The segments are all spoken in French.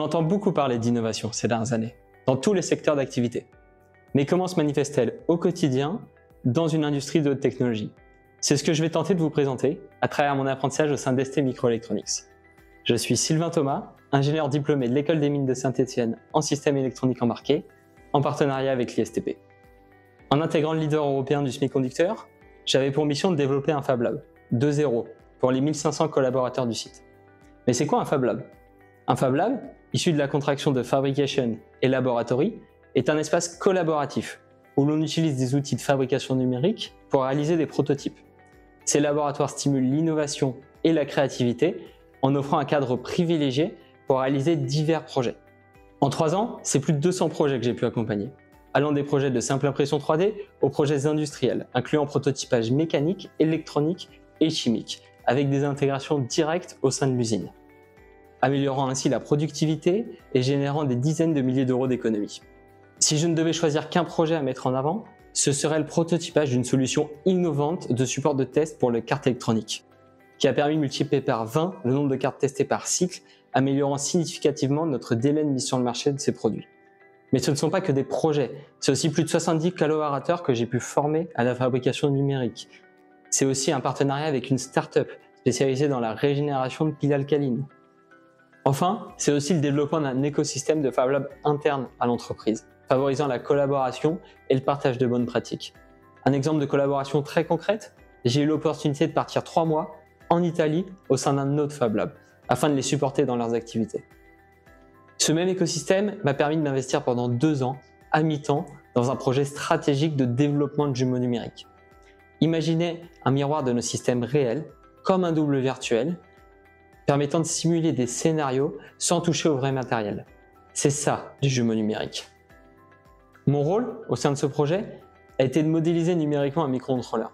entend beaucoup parler d'innovation ces dernières années, dans tous les secteurs d'activité. Mais comment se manifeste-t-elle au quotidien dans une industrie de haute technologie? C'est ce que je vais tenter de vous présenter à travers mon apprentissage au sein d'ST Microelectronics. Je suis Sylvain Thomas, ingénieur diplômé de l'École des Mines de Saint-Étienne en système électronique embarqué, en partenariat avec l'ISTP. En intégrant le leader européen du semi-conducteur, j'avais pour mission de développer un Fab Lab, de zéro, pour les 1500 collaborateurs du site. Mais c'est quoi un Fab Lab? Un Fab Lab, issu de la contraction de Fabrication et Laboratory, est un espace collaboratif où l'on utilise des outils de fabrication numérique pour réaliser des prototypes. Ces laboratoires stimulent l'innovation et la créativité en offrant un cadre privilégié pour réaliser divers projets. En 3 ans, c'est plus de 200 projets que j'ai pu accompagner, allant des projets de simple impression 3D aux projets industriels, incluant prototypage mécanique, électronique et chimique, avec des intégrations directes au sein de l'usine, améliorant ainsi la productivité et générant des dizaines de milliers d'euros d'économies. Si je ne devais choisir qu'un projet à mettre en avant, ce serait le prototypage d'une solution innovante de support de test pour les cartes électroniques, qui a permis de multiplier par 20 le nombre de cartes testées par cycle, améliorant significativement notre délai de mise sur le marché de ces produits. Mais ce ne sont pas que des projets, c'est aussi plus de 70 collaborateurs que j'ai pu former à la fabrication numérique. C'est aussi un partenariat avec une start-up spécialisée dans la régénération de piles alcalines. Enfin, c'est aussi le développement d'un écosystème de Fab Lab interne à l'entreprise, favorisant la collaboration et le partage de bonnes pratiques. Un exemple de collaboration très concrète, j'ai eu l'opportunité de partir 3 mois en Italie au sein d'un autre Fab Lab, afin de les supporter dans leurs activités. Ce même écosystème m'a permis de m'investir pendant 2 ans, à mi-temps, dans un projet stratégique de développement de jumeaux numériques. Imaginez un miroir de nos systèmes réels, comme un double virtuel, permettant de simuler des scénarios sans toucher au vrai matériel. C'est ça, du jumeau numérique. Mon rôle, au sein de ce projet, a été de modéliser numériquement un microcontrôleur,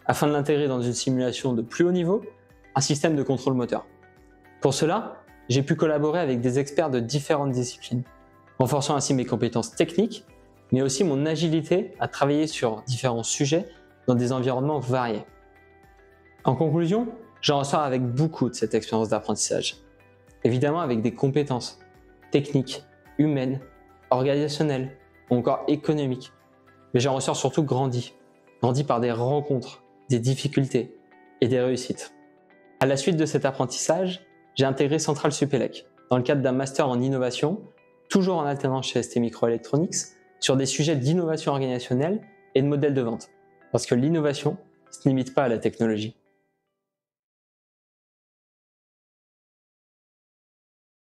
afin de l'intégrer dans une simulation de plus haut niveau, un système de contrôle moteur. Pour cela, j'ai pu collaborer avec des experts de différentes disciplines, renforçant ainsi mes compétences techniques, mais aussi mon agilité à travailler sur différents sujets dans des environnements variés. En conclusion, j'en ressors avec beaucoup de cette expérience d'apprentissage. Évidemment avec des compétences techniques, humaines, organisationnelles ou encore économiques. Mais j'en ressors surtout grandi par des rencontres, des difficultés et des réussites. À la suite de cet apprentissage, j'ai intégré Centrale Supélec dans le cadre d'un master en innovation, toujours en alternance chez ST Microelectronics, sur des sujets d'innovation organisationnelle et de modèles de vente. Parce que l'innovation ne se limite pas à la technologie.